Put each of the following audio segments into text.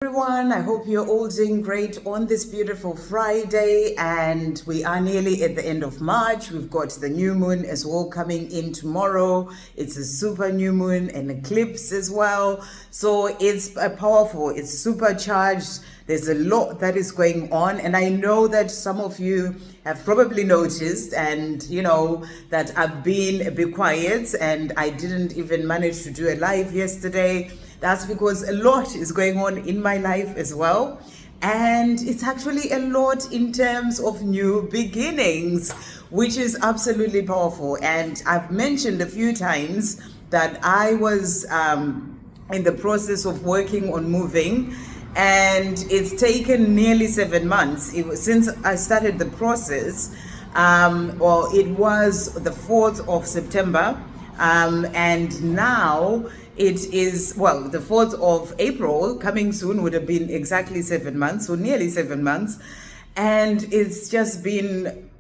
Everyone, I hope you're all doing great on this beautiful Friday, and we are nearly at the end of March. We've got the new moon as well coming in tomorrow. It's a super new moon, an eclipse as well. So it's powerful, it's supercharged. There's a lot that is going on, and I know that some of you have probably noticed, and that I've been a bit quiet and I didn't even manage to do a live yesterday. That's because a lot is going on in my life as well. And it's actually a lot in terms of new beginnings, which is absolutely powerful. And I've mentioned a few times that I was in the process of working on moving, and it's taken nearly 7 months since I started the process. It was the 4th of September, and now it is, the 4th of April, coming soon, would have been exactly 7 months, so nearly 7 months. And it's just been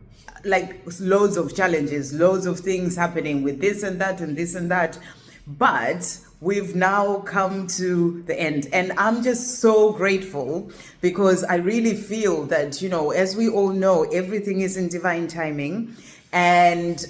like loads of challenges, loads of things happening with this and that and this and that. But we've now come to the end. And I'm just so grateful because I really feel that, as we all know, everything is in divine timing. And,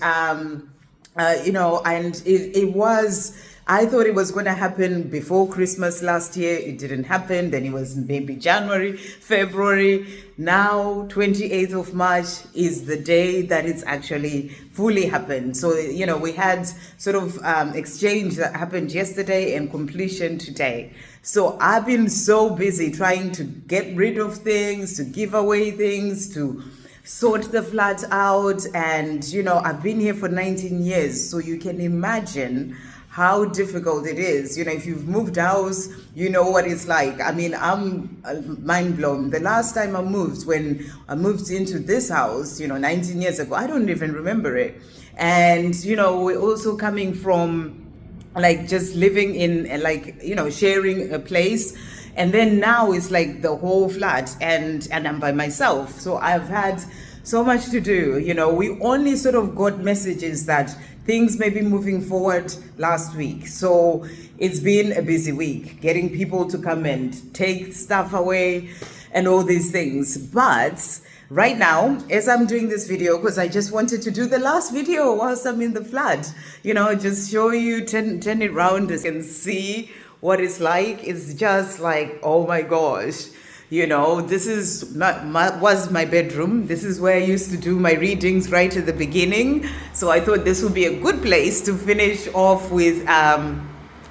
it was, I thought it was going to happen before Christmas last year. It didn't happen. Then it was maybe January, February. Now, 28th of March is the day that it's actually fully happened. So, we had sort of exchange that happened yesterday and completion today. So I've been so busy trying to get rid of things, to give away things, to sort the flat out. And, I've been here for 19 years. So you can imagine how difficult it is. If you've moved house, you know what it's like. I mean, I'm mind blown. The last time I moved, when I moved into this house, 19 years ago, I don't even remember it. And, we're also coming from like just living in sharing a place. And then now it's like the whole flat, and I'm by myself. So I've had so much to do. We only sort of got messages that things may be moving forward last week. So it's been a busy week, getting people to come and take stuff away and all these things. But right now, as I'm doing this video, because I just wanted to do the last video whilst I'm in the flat, just show you, turn it around and see what it's like. It's just like, oh my gosh. This is was my bedroom. This is where I used to do my readings right at the beginning. So I thought this would be a good place to finish off with,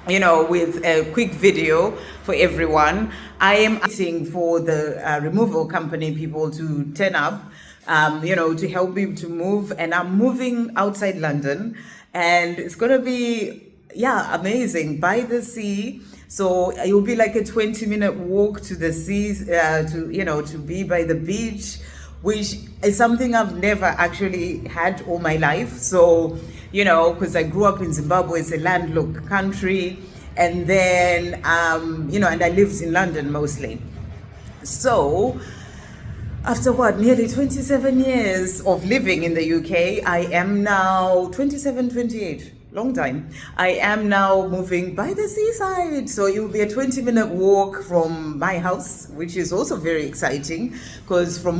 with a quick video for everyone. I am asking for the removal company people to turn up, to help me to move. And I'm moving outside London, and it's going to be, amazing, by the sea. So it will be like a 20-minute walk to the sea, to be by the beach, which is something I've never actually had all my life. So, because I grew up in Zimbabwe, it's a landlocked country. And then, and I lived in London mostly. So after nearly 27 years of living in the UK, I am now 27, 28. Long time. I am now moving by the seaside. So it will be a 20-minute walk from my house, which is also very exciting, because from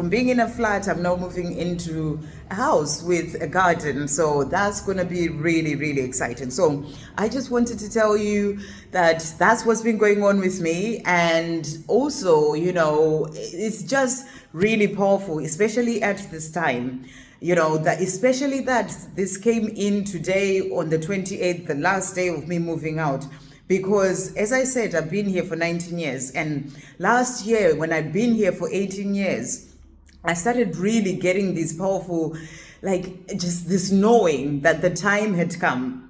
being in a flat, I'm now moving into a house with a garden. So that's going to be really, really exciting. So I just wanted to tell you that that's what's been going on with me. And also, it's just really powerful, especially at this time. That this came in today on the 28th, the last day of me moving out. Because as I said, I've been here for 19 years. And last year, when I'd been here for 18 years, I started really getting these powerful, just this knowing that the time had come.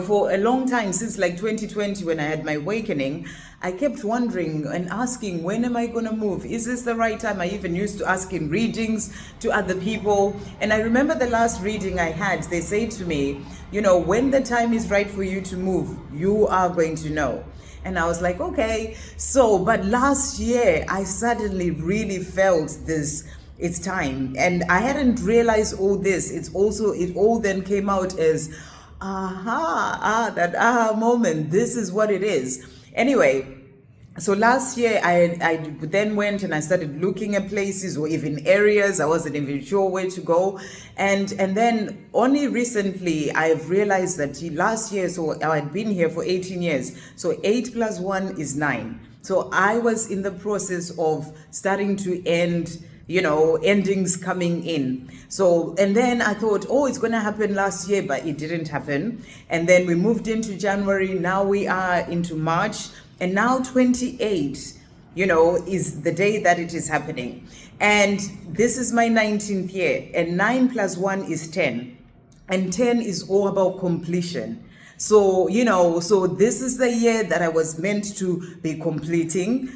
For a long time, since 2020, when I had my awakening, I kept wondering and asking, when am I going to move? Is this the right time? I even used to ask in readings to other people. And I remember the last reading I had, they say to me, when the time is right for you to move, you are going to know. And I was like, okay. But last year, I suddenly really felt this, it's time. And I hadn't realized all this. It all then came out as, that aha moment. This is what it is. Anyway, So last year I then went and I started looking at places or even areas I wasn't even sure where to go, and then only recently I've realized that last year, so I had been here for 18 years, so 8 plus 1 is 9. So I was in the process of starting to end, endings coming in. So, and then I thought, oh, it's going to happen last year, but it didn't happen. And then we moved into January. Now we are into March. And now 28, is the day that it is happening. And this is my 19th year. And 9 plus 1 is 10. And 10 is all about completion. So, so this is the year that I was meant to be completing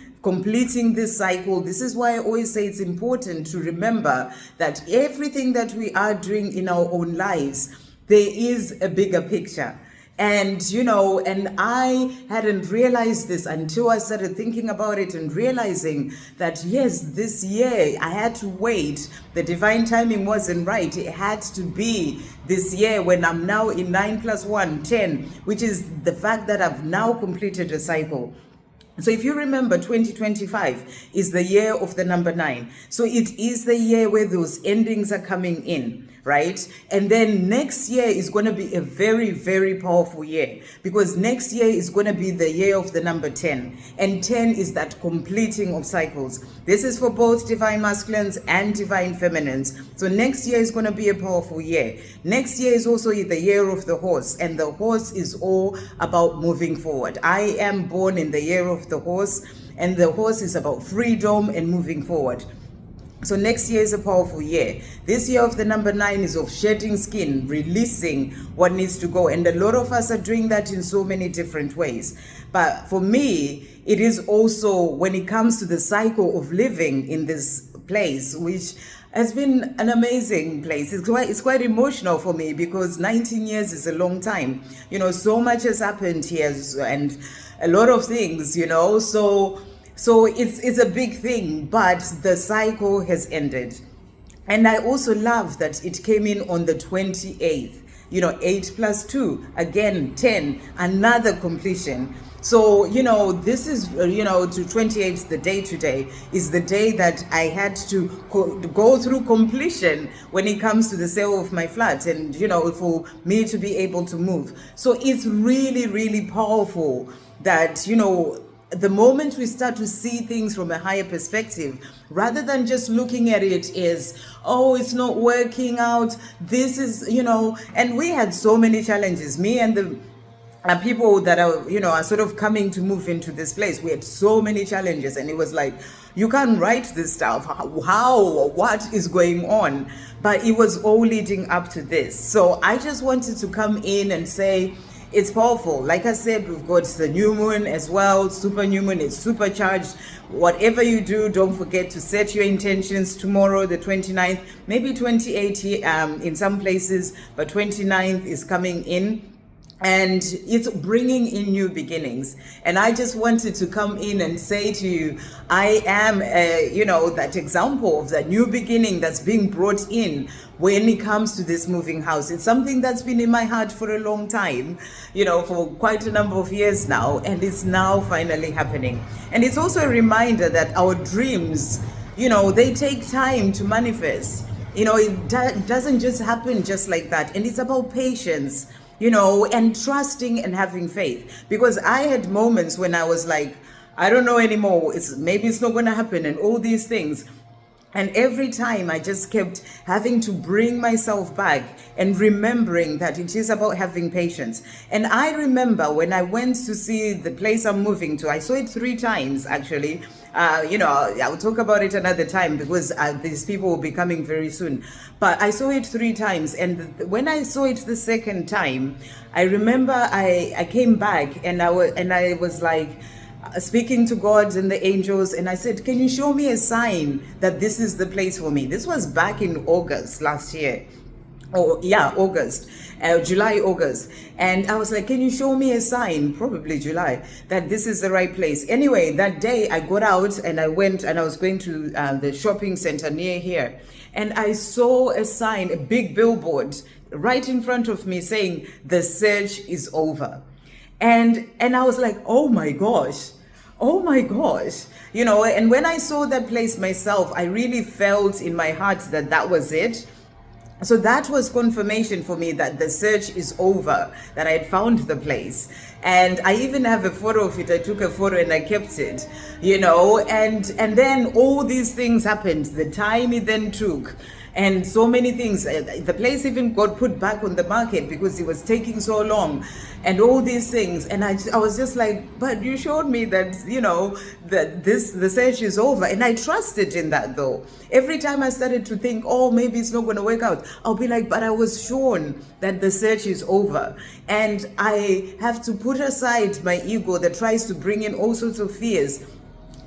this cycle. This is why I always say it's important to remember that everything that we are doing in our own lives, there is a bigger picture. And, and I hadn't realized this until I started thinking about it and realizing that, yes, this year I had to wait. The divine timing wasn't right. It had to be this year when I'm now in 9 plus 1, 10, which is the fact that I've now completed a cycle. So if you remember, 2025 is the year of the number 9. So it is the year where those endings are coming in, right? And then next year is going to be a very, very powerful year, because next year is going to be the year of the number 10. And 10 is that completing of cycles. This is for both divine masculines and divine feminines. So next year is going to be a powerful year. Next year is also the year of the horse, and the horse is all about moving forward. I am born in the year of the horse, and the horse is about freedom and moving forward. So next year is a powerful year. This year of the number 9 is of shedding skin, releasing what needs to go. And a lot of us are doing that in so many different ways. But for me, it is also when it comes to the cycle of living in this place, which has been an amazing place. It's quite emotional for me, because 19 years is a long time. So much has happened here, and a lot of things, so it's a big thing, but the cycle has ended. And I also love that it came in on the 28th, 8 plus 2, again, 10, another completion. So, this is, to 28, the day today is the day that I had to go through completion when it comes to the sale of my flat, and, for me to be able to move. So it's really, really powerful that, the moment we start to see things from a higher perspective, rather than just looking at it as, oh, it's not working out, this is, and we had so many challenges, me and the people that are sort of coming to move into this place. We had so many challenges, and it was like, you can't write this stuff. What is going on? But it was all leading up to this. So I just wanted to come in and say, it's powerful. Like I said, we've got the new moon as well, super new moon. It's supercharged. Whatever you do, don't forget to set your intentions tomorrow, the 29th, maybe 28th in some places, but 29th is coming in. And it's bringing in new beginnings. And I just wanted to come in and say to you, I am, that example of that new beginning that's being brought in when it comes to this moving house. It's something that's been in my heart for a long time, for quite a number of years now. And it's now finally happening. And it's also a reminder that our dreams, they take time to manifest. It doesn't just happen just like that. And it's about patience, and trusting and having faith. Because I had moments when I was like, I don't know anymore. Maybe it's not going to happen, and all these things. And every time I just kept having to bring myself back and remembering that it is about having patience. And I remember when I went to see the place I'm moving to, I saw it 3 times actually. I'll talk about it another time, because these people will be coming very soon. But I saw it 3 times. And when I saw it the second time, I remember I came back and I was like, speaking to God and the angels, and I said, can you show me a sign that this is the place for me? This was back in August last year. August, July, August. And I was like, can you show me a sign, probably July, that this is the right place? Anyway, that day I got out and I went, and I was going to the shopping center near here. And I saw a sign, a big billboard right in front of me saying, the search is over. And I was like, oh my gosh, Oh my gosh. And when I saw that place myself, I really felt in my heart that that was it. So that was confirmation for me that the search is over, that I had found the place. And I even have a photo of it. I took a photo and I kept it, and then all these things happened. The time it then took, and so many things. The place even got put back on the market because it was taking so long, and all these things. And I was just like, but you showed me that, that the search is over. And I trusted in that, though. Every time I started to think, oh, maybe it's not going to work out, I'll be like, but I was shown that the search is over. And I have to put aside my ego that tries to bring in all sorts of fears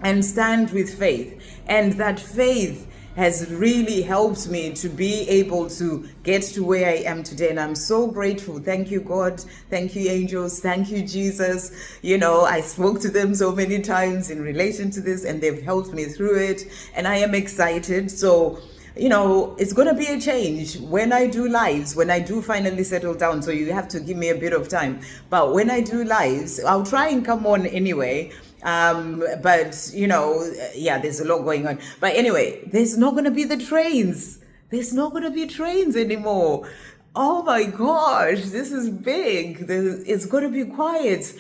and stand with faith. And that faith has really helped me to be able to get to where I am today. And I'm so grateful. Thank you, God. Thank you, angels. Thank you, Jesus. I spoke to them so many times in relation to this, and they've helped me through it. And I am excited. So, it's going to be a change when I do lives, when I do finally settle down. So you have to give me a bit of time. But when I do lives, I'll try and come on anyway. But there's a lot going on. But anyway, there's not going to be the trains. There's not going to be trains anymore. Oh my gosh, this is big. It's going to be quiet.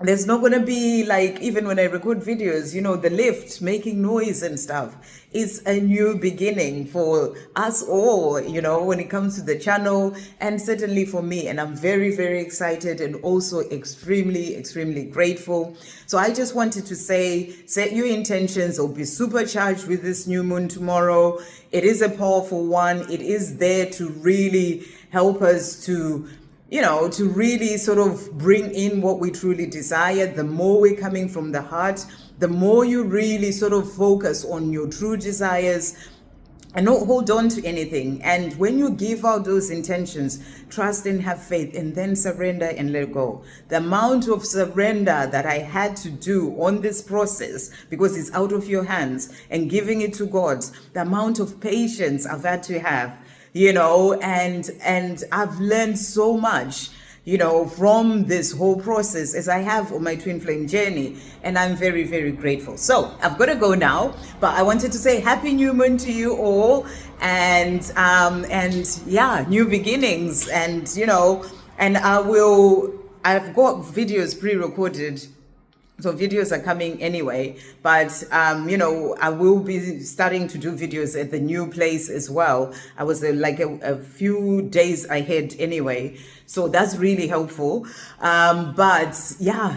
There's not going to be, like, even when I record videos, the lift making noise and stuff. It's a new beginning for us all, when it comes to the channel, and certainly for me. And I'm very, very excited and also extremely, extremely grateful. So I just wanted to say, set your intentions or be supercharged with this new moon tomorrow. It is a powerful one. It is there to really help us to really sort of bring in what we truly desire. The more we're coming from the heart, the more you really sort of focus on your true desires and not hold on to anything. And when you give out those intentions, trust and have faith, and then surrender and let go. The amount of surrender that I had to do on this process, because it's out of your hands, and giving it to God, the amount of patience I've had to have, and I've learned so much, from this whole process, as I have on my twin flame journey. And I'm very, very grateful. So I've got to go now, but I wanted to say happy new moon to you all. And new beginnings. And, and I've got videos pre-recorded. So videos are coming anyway, but I will be starting to do videos at the new place as well. I was a few days ahead anyway, so that's really helpful. But yeah,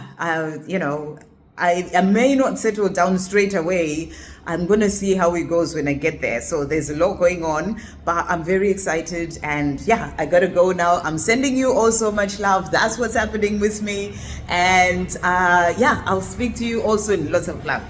I may not settle down straight away. I'm going to see how it goes when I get there. So there's a lot going on, but I'm very excited. And yeah, I got to go now. I'm sending you all so much love. That's what's happening with me. And I'll speak to you also in lots of love.